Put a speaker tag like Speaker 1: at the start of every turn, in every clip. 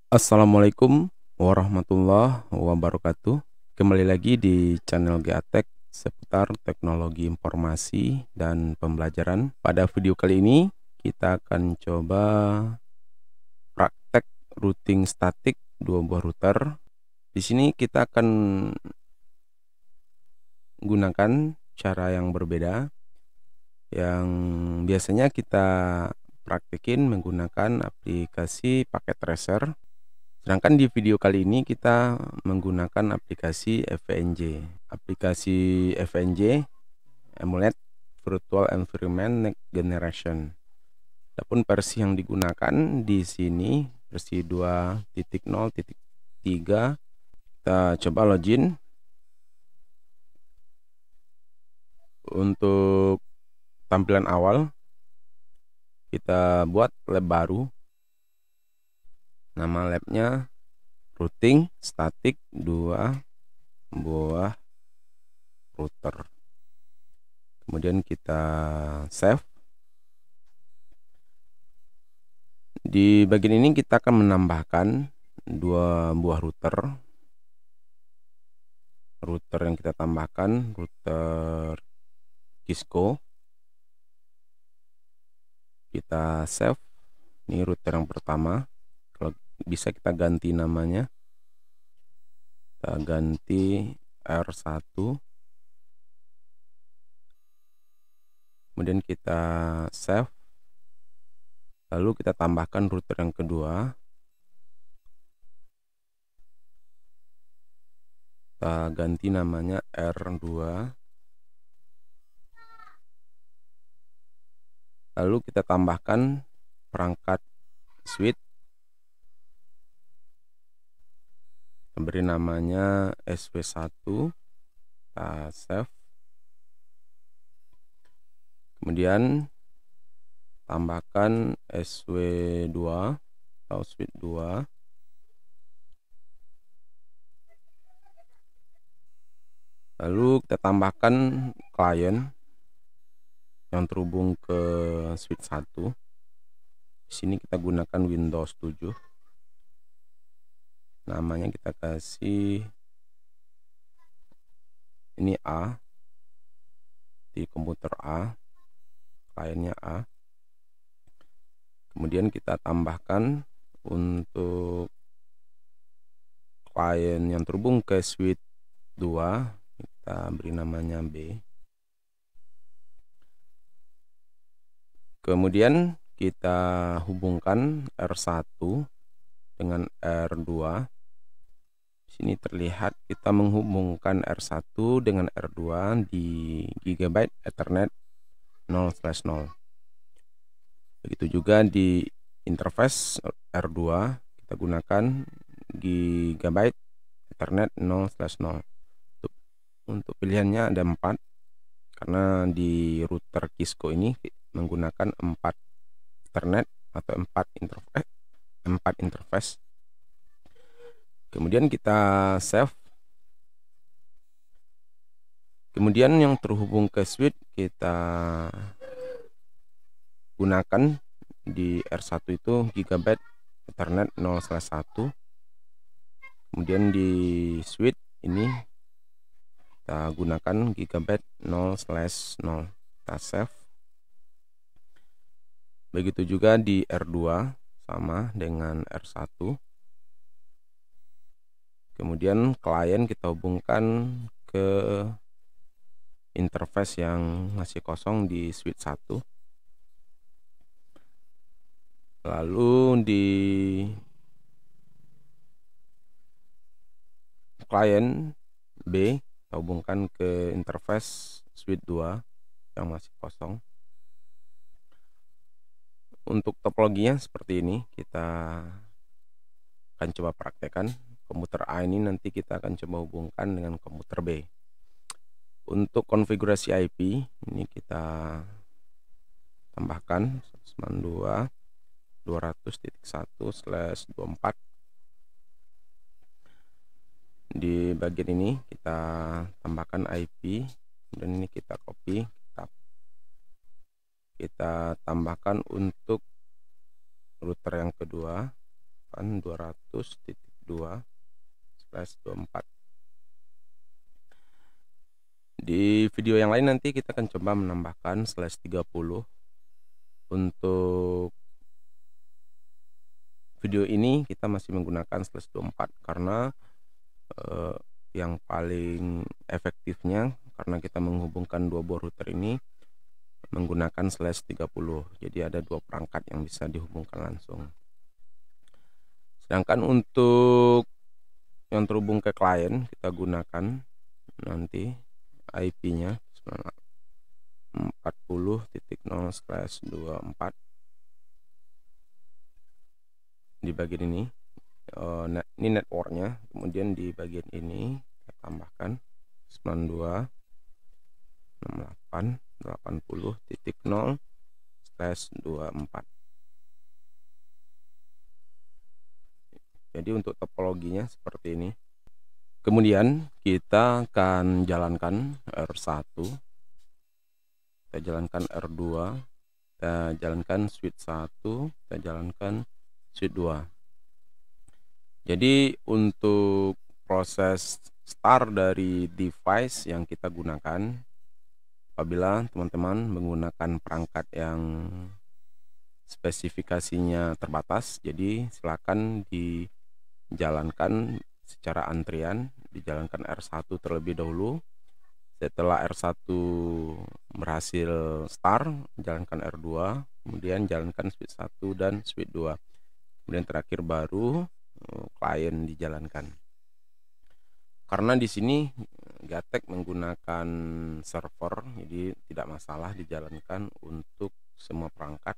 Speaker 1: Assalamualaikum warahmatullahi wabarakatuh. Kembali lagi di channel GA Tech seputar teknologi informasi dan pembelajaran. Pada video kali ini kita akan coba praktek routing statik dua buah router. Di sini kita akan gunakan cara yang berbeda. Yang biasanya kita praktekin menggunakan aplikasi paket tracer. Sedangkan di video kali ini kita menggunakan aplikasi FNJ. Aplikasi FNJ Emulate Virtual Environment Next Generation. Adapun versi yang digunakan di sini versi 2.0.3. Kita coba login. Untuk tampilan awal kita buat lab baru. Nama labnya routing statik 2 buah router. Kemudian kita save. Di bagian ini kita akan menambahkan 2 buah router. Router yang kita tambahkan router Cisco. Kita save. Ini router yang pertama. Kalau bisa kita ganti namanya. Kita ganti R1. Kemudian kita save. Lalu kita tambahkan router yang kedua. Kita ganti namanya R2. Lalu kita tambahkan perangkat switch. Kita beri namanya SW1. Kita save. Kemudian tambahkan SW2 atau switch 2. Lalu kita tambahkan klien yang terhubung ke switch 1. Di sini kita gunakan Windows 7. Namanya kita kasih ini A. Di komputer A. Kliennya A. Kemudian kita tambahkan untuk klien yang terhubung ke switch 2, kita beri namanya B. Kemudian kita hubungkan R1 dengan R2. Di sini terlihat kita menghubungkan R1 dengan R2 di Gigabit Ethernet 0/0. Begitu juga di interface R2 kita gunakan Gigabit Ethernet 0/0. Untuk pilihannya ada 4, karena di router Cisco ini menggunakan 4 Ethernet atau 4 interface. Kemudian kita save. Kemudian yang terhubung ke switch kita gunakan di R1 itu Gigabit Ethernet 0/1. Kemudian di switch ini kita gunakan Gigabit 0/0. Kita save. Begitu juga di R2 sama dengan R1. Kemudian klien kita hubungkan ke interface yang masih kosong di switch 1. Lalu di klien B kita hubungkan ke interface switch 2 yang masih kosong. Untuk topologinya seperti ini, kita akan coba praktekkan. Komputer A ini nanti kita akan coba hubungkan dengan komputer B. Untuk konfigurasi IP ini kita tambahkan 192.200.1/24. Di bagian ini kita tambahkan IP, dan ini kita copy, kita tambahkan untuk router yang kedua kan 200 100.2/24. Di video yang lain nanti kita akan coba menambahkan /30. Untuk video ini kita masih menggunakan /24 karena yang paling efektifnya, karena kita menghubungkan dua buah router ini menggunakan /30. Jadi ada dua perangkat yang bisa dihubungkan langsung. Sedangkan untuk yang terhubung ke klien, kita gunakan nanti IP-nya 40.0/24 di bagian ini. Ini networknya, kemudian di bagian ini kita tambahkan 92.68.80.0/24. Jadi untuk topologinya seperti ini. Kemudian kita akan jalankan R1, kita jalankan R2, kita jalankan switch 1, kita jalankan switch 2. Jadi untuk proses start dari device yang kita gunakan, apabila teman-teman menggunakan perangkat yang spesifikasinya terbatas, jadi silakan dijalankan secara antrian, dijalankan R1 terlebih dahulu. Setelah R1 berhasil start, jalankan R2, kemudian jalankan switch 1 dan switch 2. Kemudian terakhir baru klien dijalankan. Karena di sini Gatek menggunakan server, jadi tidak masalah dijalankan untuk semua perangkat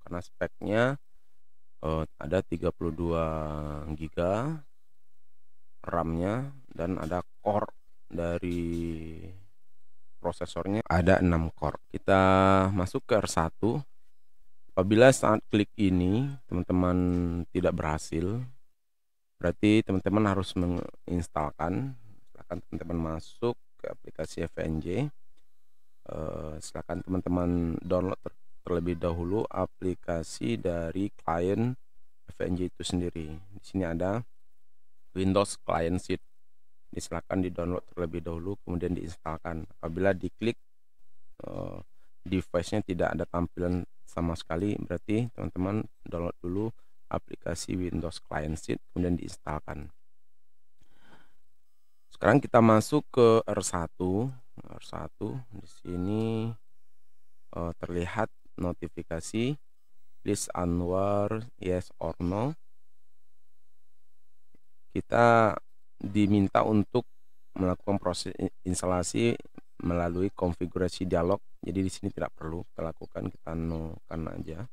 Speaker 1: karena speknya ada 32 GB RAM-nya dan ada core dari prosesornya ada 6 core. Kita masuk ke R1. Apabila saat klik ini teman-teman tidak berhasil, berarti teman-teman harus menginstalkan. Silakan teman-teman masuk ke aplikasi FNJ. Silakan teman-teman download terlebih dahulu aplikasi dari klien FNJ itu sendiri. Di sini ada Windows Client Sheet. Silakan di-download terlebih dahulu, kemudian diinstalkan. Apabila diklik device-nya tidak ada tampilan sama sekali, berarti teman-teman download dulu aplikasi Windows Client Sheet, kemudian diinstalkan. Sekarang kita masuk ke R1. Di sini terlihat notifikasi please Anwar yes or no. Kita diminta untuk melakukan proses instalasi melalui konfigurasi dialog. Jadi di sini tidak perlu kita lakukan, kita no kan aja.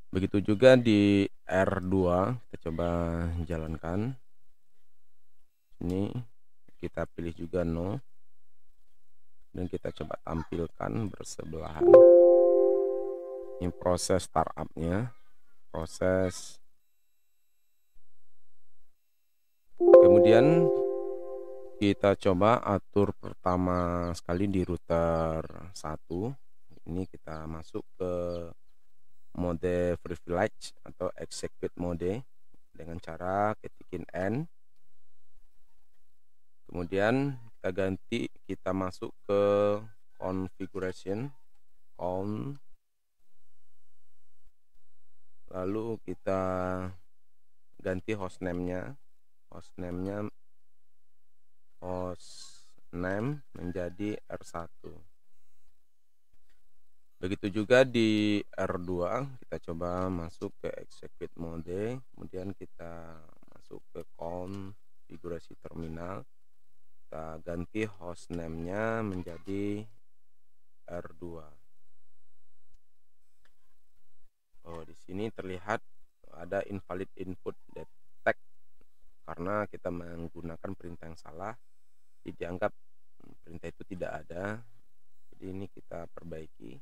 Speaker 1: Begitu juga di R2, kita coba jalankan. Ini kita pilih juga no. Dan kita coba tampilkan bersebelahan. Ini proses startupnya, proses. Kemudian kita coba atur pertama sekali di router 1. Ini kita masuk ke mode privilege atau execute mode dengan cara ketikin N. Kemudian kita ganti, kita masuk ke configuration lalu kita ganti hostname-nya. Hostname menjadi R1. Begitu juga di R2, kita coba masuk ke execute mode, kemudian kita masuk ke konfigurasi terminal, kita ganti hostname-nya menjadi R2. Di sini terlihat ada invalid input detect karena kita menggunakan perintah yang salah, jadi dianggap perintah itu tidak ada. Jadi ini kita perbaiki.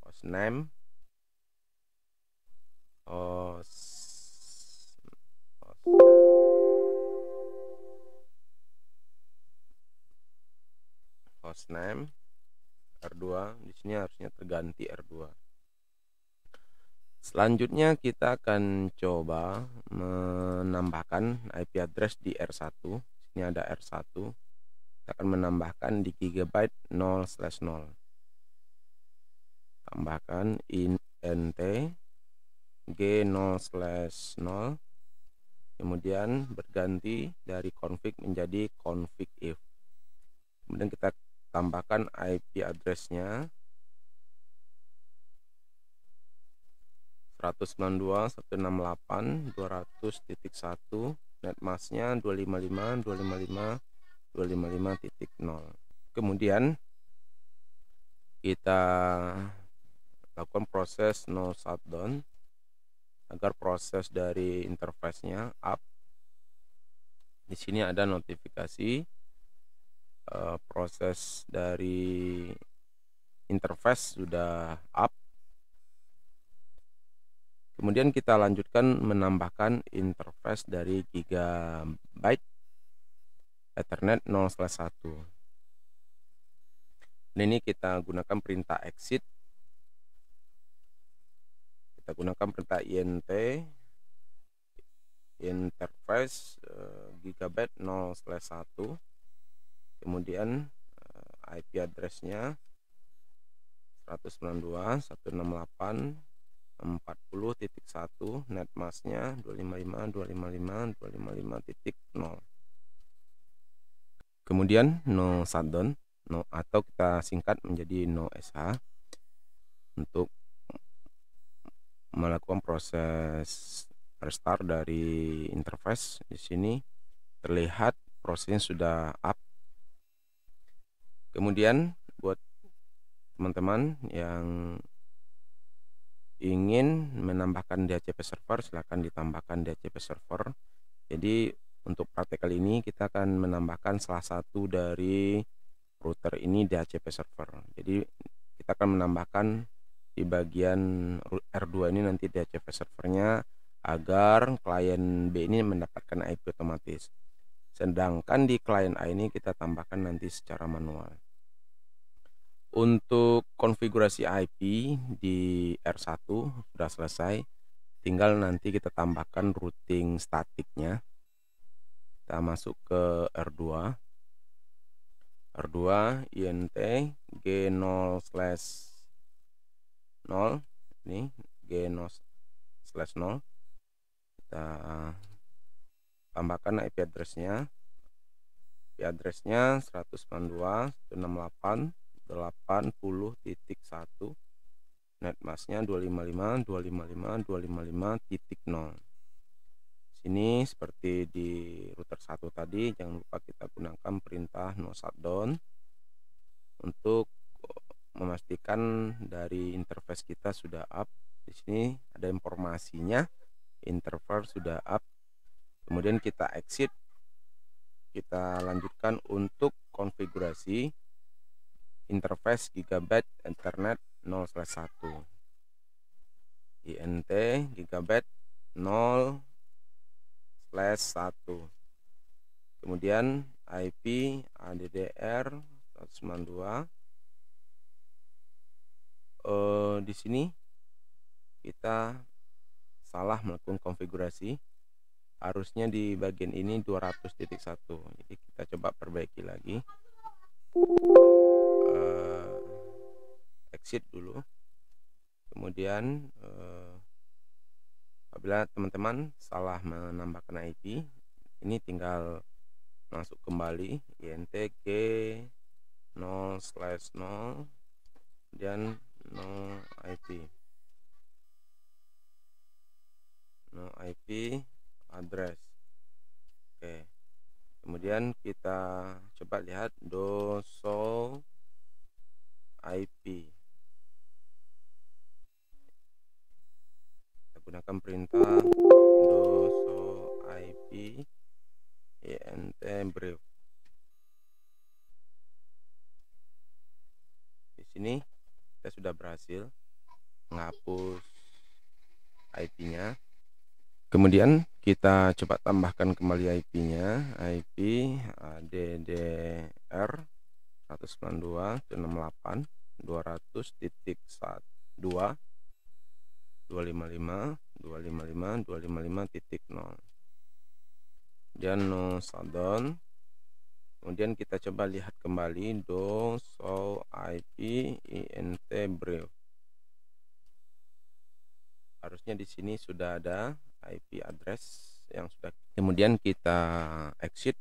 Speaker 1: Hostname R2, di sini harusnya terganti R2. Selanjutnya kita akan coba menambahkan IP address di R1. Ini ada R1. Kita akan menambahkan di gigabyte 0/0. Tambahkan int g0/0. Kemudian berganti dari config menjadi config if. Kemudian kita tambahkan IP address-nya 192.168.200.1, netmask-nya 255.255.255.0. Kemudian kita lakukan proses no shutdown agar proses dari interface-nya up. Di sini ada notifikasi proses dari interface sudah up. Kemudian kita lanjutkan menambahkan interface dari gigabyte Ethernet 0/1. Ini kita gunakan perintah exit. Kita gunakan perintah int interface gigabyte 0/1. Kemudian IP address-nya 192.168.40.1, netmask-nya 255.255.255.0. Kemudian no shutdown, no, atau kita singkat menjadi no sh, untuk melakukan proses restart dari interface. Di sini terlihat prosesnya sudah up. Kemudian buat teman-teman yang ingin menambahkan DHCP server, silahkan ditambahkan DHCP server. Jadi untuk praktek kali ini kita akan menambahkan salah satu dari router ini DHCP server. Jadi kita akan menambahkan di bagian R2 ini nanti DHCP servernya agar klien B ini mendapatkan IP otomatis. Sedangkan di klien A ini kita tambahkan nanti secara manual. Untuk konfigurasi IP di R1 sudah selesai, tinggal nanti kita tambahkan routing statiknya. Kita masuk ke R2 int g0/0, ini g0/0. Kita tambahkan IP address-nya. IP address-nya 192.168.80.1, netmask-nya 255.255.255.0. Sini seperti di router 1 tadi, jangan lupa kita gunakan perintah no shutdown untuk memastikan dari interface kita sudah up. Di sini ada informasinya, interface sudah up. Kemudian kita exit. Kita lanjutkan untuk konfigurasi interface gigabyte Ethernet 0/1. int gigabyte 0/1. Kemudian IP ADDR 192. Di sini kita salah melakukan konfigurasi. Harusnya di bagian ini 200.1. Jadi kita coba perbaiki lagi. Exit dulu. Kemudian apabila teman-teman salah menambahkan IP, ini tinggal masuk kembali int g0/0 dan no IP address. Oke. Kemudian kita coba lihat show IP. Kita gunakan perintah show IP int brief. Di sini kita sudah berhasil menghapus IP-nya. Kemudian kita coba tambahkan kembali IP-nya, IP ADDR 192.168.200.1. 255.255.255.0. Dan no shutdown. Kemudian kita coba lihat kembali do show IP int brief. Harusnya di sini sudah ada IP address yang sudah. Kemudian kita exit.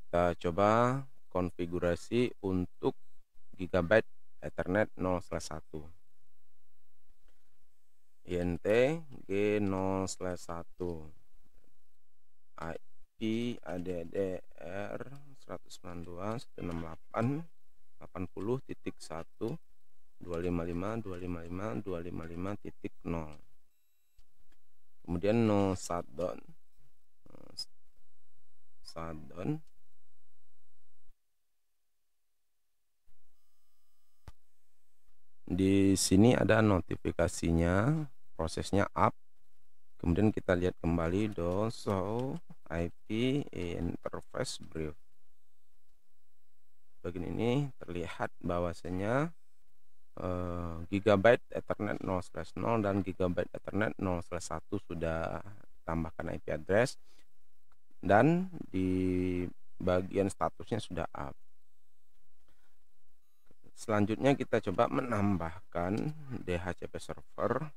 Speaker 1: Kita coba konfigurasi untuk Gigabyte Ethernet 0/1. int g0/1 IP ADDR 192.168.1.255.255.255.0. Kemudian no shutdown. Di sini ada notifikasinya, prosesnya up. Kemudian kita lihat kembali do show IP interface brief. Bagian ini terlihat bahwasanya Gigabyte Ethernet 0/0 dan Gigabyte Ethernet 0/1 sudah tambahkan IP address, dan di bagian statusnya sudah up. Selanjutnya kita coba menambahkan DHCP server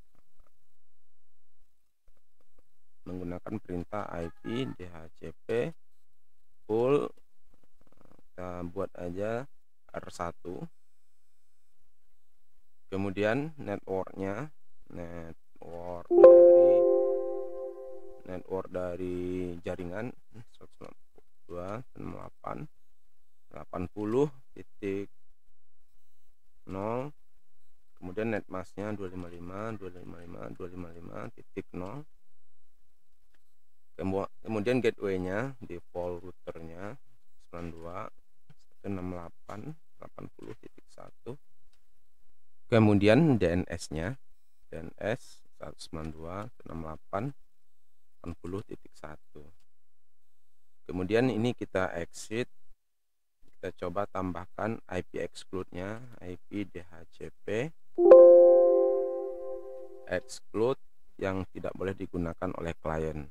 Speaker 1: menggunakan perintah IP DHCP full. Kita buat aja R1. Kemudian networknya, network dari jaringan 192.80.0. Kemudian netmasknya 255.255.255.0. Kemudian gateway-nya, default routernya 92.168.80.1. Kemudian DNS-nya, DNS 192.168.80.1. Kemudian ini kita exit. Kita coba tambahkan IP exclude-nya, IP DHCP exclude yang tidak boleh digunakan oleh klien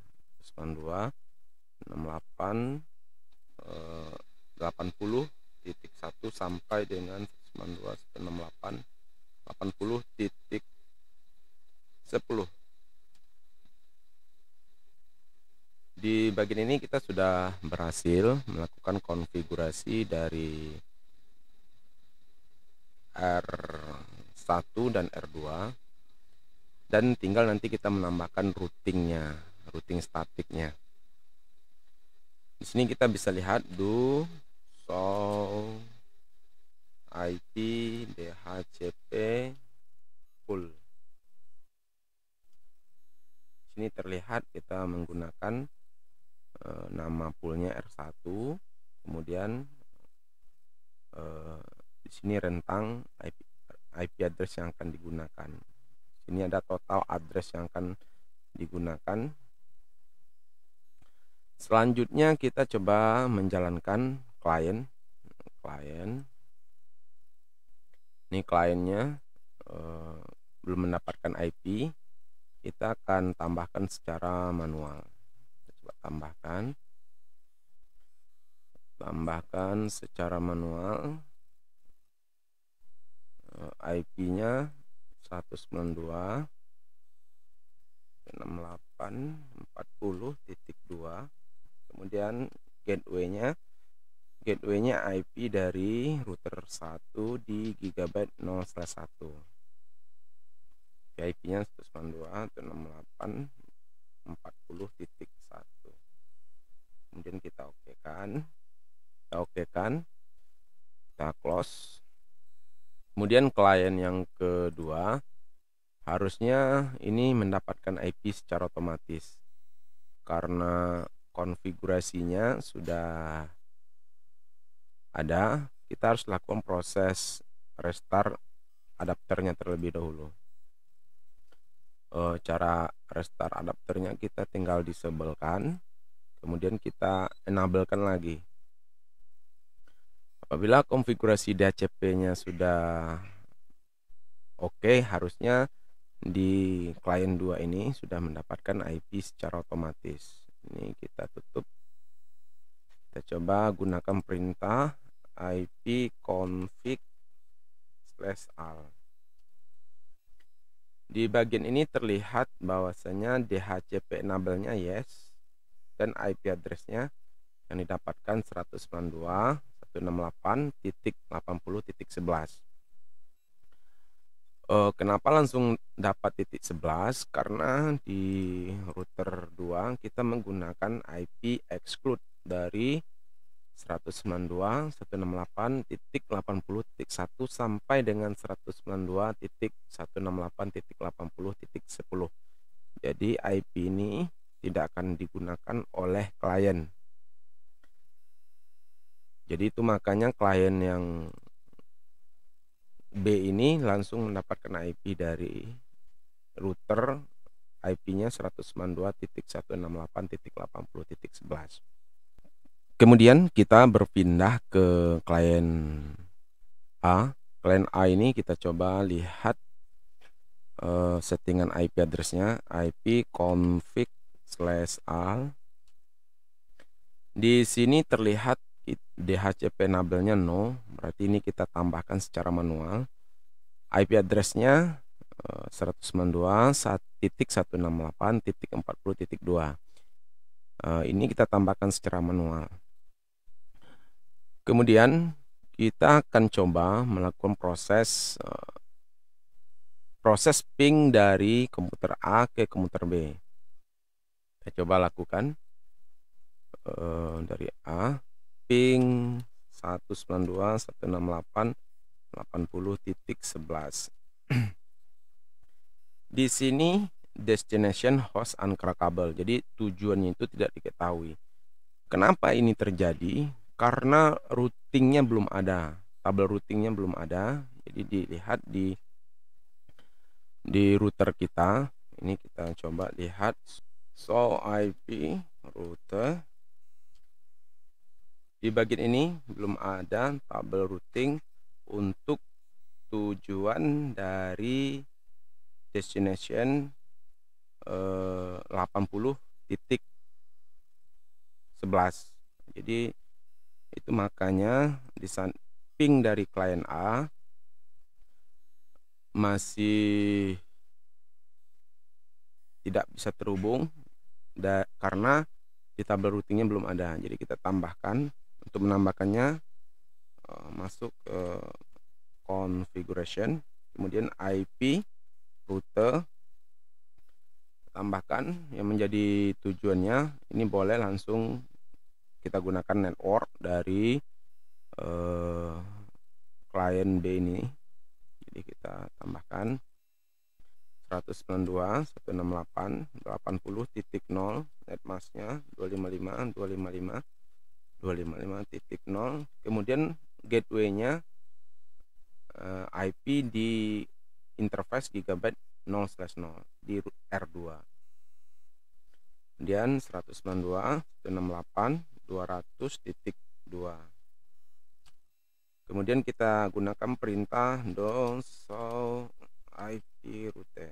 Speaker 1: 192.168.80.1 sampai dengan 192.168.80.10. Di bagian ini kita sudah berhasil melakukan konfigurasi dari R1 dan R2, dan tinggal nanti kita menambahkan routingnya, routing statiknya. Di sini kita bisa lihat do show IP DHCP full. Di sini terlihat kita menggunakan nama poolnya R1, kemudian di sini rentang IP address yang akan digunakan. Ini ada total address yang akan digunakan. Selanjutnya kita coba menjalankan klien. Ini kliennya belum mendapatkan IP. Kita akan tambahkan secara manual. Tambahkan secara manual. IP-nya 192.168.40.2. Kemudian gateway-nya IP dari router 1 di Gigabyte 0/1. IP-nya 192.168.40.1. Kemudian kita okekan, kita close. Kemudian klien yang kedua harusnya ini mendapatkan IP secara otomatis karena konfigurasinya sudah ada. Kita harus lakukan proses restart adapternya terlebih dahulu. Cara restart adapternya kita tinggal disablekan, kemudian kita enablekan lagi. Apabila konfigurasi DHCP-nya sudah oke, harusnya di klien 2 ini sudah mendapatkan IP secara otomatis. Ini kita tutup. Kita coba gunakan perintah IP config/al. Di bagian ini terlihat bahwasanya DHCP enable-nya yes dan IP address-nya yang didapatkan 192.168.80.11. Kenapa langsung dapat titik 11? Karena di router 2 kita menggunakan IP exclude dari 192.168.80.1 sampai dengan 192.168.80.10. Jadi IP ini tidak akan digunakan oleh klien. Jadi itu makanya klien yang B ini langsung mendapatkan IP dari router, IP-nya 192.168.80.11. Kemudian kita berpindah ke klien A. Klien A ini kita coba lihat settingan IP address-nya, IP config/al. Di sini terlihat DHCP enable-nya no, berarti ini kita tambahkan secara manual. IP address-nya 192.168.40.2. Ini kita tambahkan secara manual. Kemudian kita akan coba melakukan proses ping dari komputer A ke komputer B. Kita coba lakukan dari A ping 192.168.80.11. Di sini destination host uncrackable, jadi tujuannya itu tidak diketahui. Kenapa ini terjadi? Karena routingnya belum ada, tabel routingnya belum ada. Jadi dilihat di router kita. Ini kita coba lihat show IP router. Di bagian ini belum ada tabel routing untuk tujuan dari destination 80.11. Jadi itu makanya di ping dari klien A masih tidak bisa terhubung karena di tabel routingnya belum ada. Jadi kita tambahkan. Untuk menambahkannya masuk ke configuration, kemudian IP router tambahkan yang menjadi tujuannya. Ini boleh langsung kita gunakan network dari klien B ini. Jadi kita tambahkan 192.168.80.0 netmasknya 255.255.0. Kemudian gateway-nya IP di interface gigabyte 0/0 di R2. Kemudian 192.168.200.2. Kemudian kita gunakan perintah show IP route.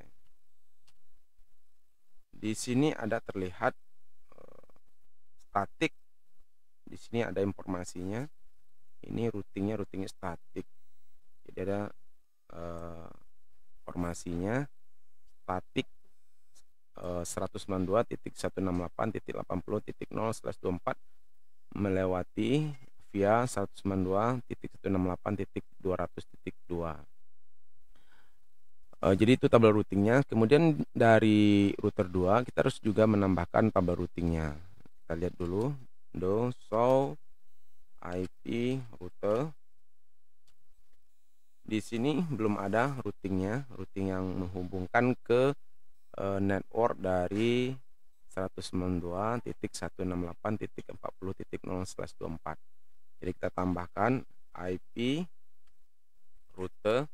Speaker 1: Di sini ada terlihat statik. Di sini ada informasinya. Ini routingnya statik. Jadi ada informasinya statik 192.168.80.0/24 melewati via 192.168.200.2. Jadi itu tabel routingnya. Kemudian dari router 2 kita harus juga menambahkan tabel routingnya. Kita lihat dulu show IP router. Di sini belum ada routingnya, routing yang menghubungkan ke network dari 192.168.40.0/24. Jadi kita tambahkan IP router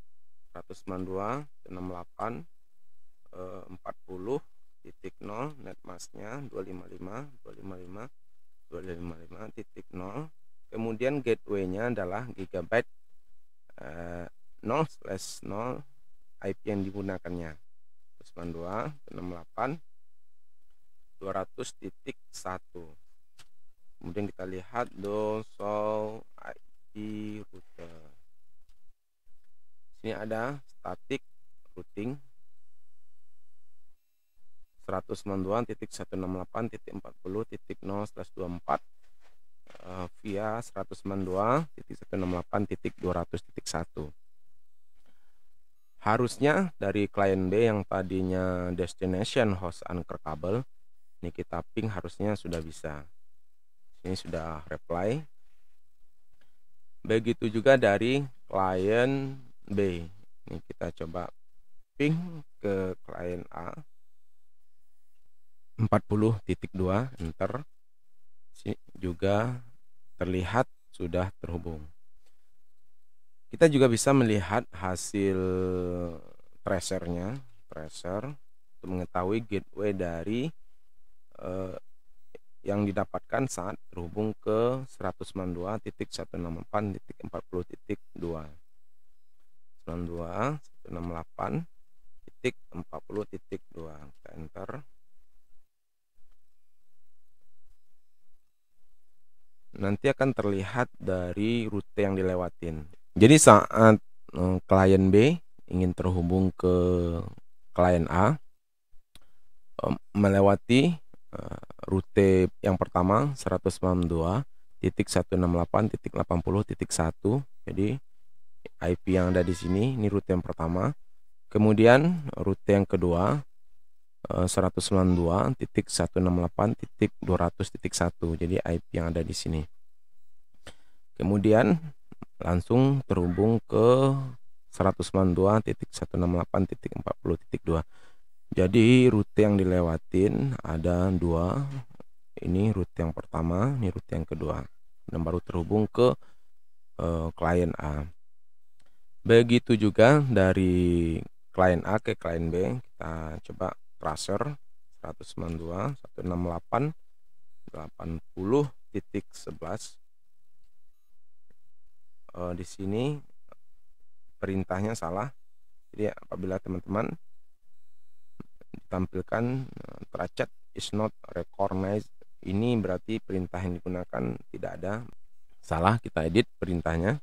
Speaker 1: 192.168.40.0 netmasknya 255.255.255.0. Kemudian gateway-nya adalah gigabyte 0/0 IP yang digunakannya. 192.168 200.1. Kemudian kita lihat do show IP router. Sini ada static routing 192.168.40.0/24 via 192.168.200.1. Harusnya dari klien B yang tadinya destination host anchor kabel, ini kita ping harusnya sudah bisa. Ini sudah reply. Begitu juga dari klien B. Ini kita coba ping ke klien A 40.2, enter. Sini juga terlihat sudah terhubung. Kita juga bisa melihat hasil tracernya, tracer untuk mengetahui gateway dari yang didapatkan saat terhubung ke 192.168.40.2. 192.168.40.2. Kita enter. Nanti akan terlihat dari rute yang dilewatin. Jadi saat klien B ingin terhubung ke klien A, melewati rute yang pertama 192.168.80.1. Jadi IP yang ada di sini, ini rute yang pertama. Kemudian rute yang kedua 192.168.200.1. Jadi IP yang ada di sini. Kemudian langsung terhubung ke 192.168.40.2. Jadi rute yang dilewatin ada dua. Ini rute yang pertama, ini rute yang kedua, dan baru terhubung ke klien A. Begitu juga dari klien A ke klien B. Kita coba tracer 192.168.80.11. Di sini perintahnya salah. Jadi apabila teman-teman ditampilkan tracet is not recognized, ini berarti perintah yang digunakan tidak ada, salah. Kita edit perintahnya.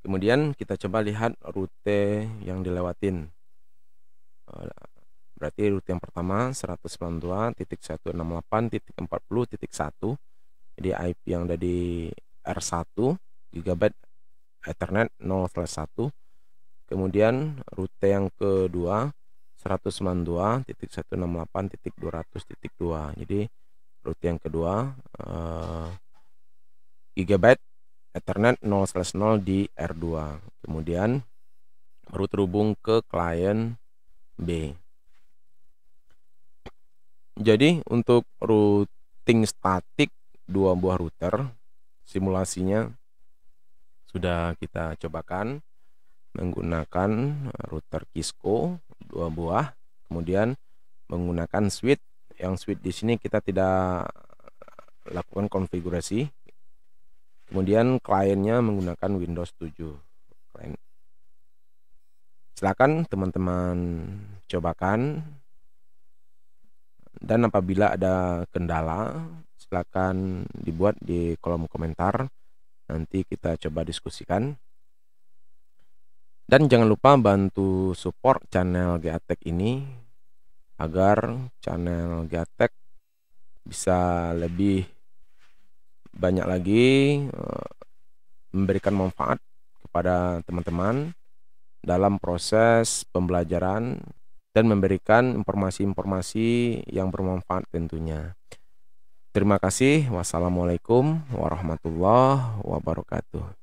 Speaker 1: Kemudian kita coba lihat rute yang dilewatin. Berarti rute yang pertama 192.168.40.1. Jadi IP yang ada di R1 GB Ethernet 0/1. Kemudian rute yang kedua 192.168.200.2. Jadi rute yang kedua GB Ethernet 0/0 di R2. Kemudian baru terhubung ke klien B. Jadi untuk routing statik dua buah router, simulasinya sudah kita cobakan menggunakan router Cisco 2 buah, kemudian menggunakan switch. Yang switch di sini kita tidak lakukan konfigurasi. Kemudian kliennya menggunakan Windows 7. Silakan teman-teman cobakan, dan apabila ada kendala silakan dibuat di kolom komentar, nanti kita coba diskusikan. Dan jangan lupa bantu support channel GATech ini agar channel GATech bisa lebih banyak lagi memberikan manfaat kepada teman-teman dalam proses pembelajaran dan memberikan informasi-informasi yang bermanfaat tentunya. Terima kasih. Wassalamualaikum warahmatullahi wabarakatuh.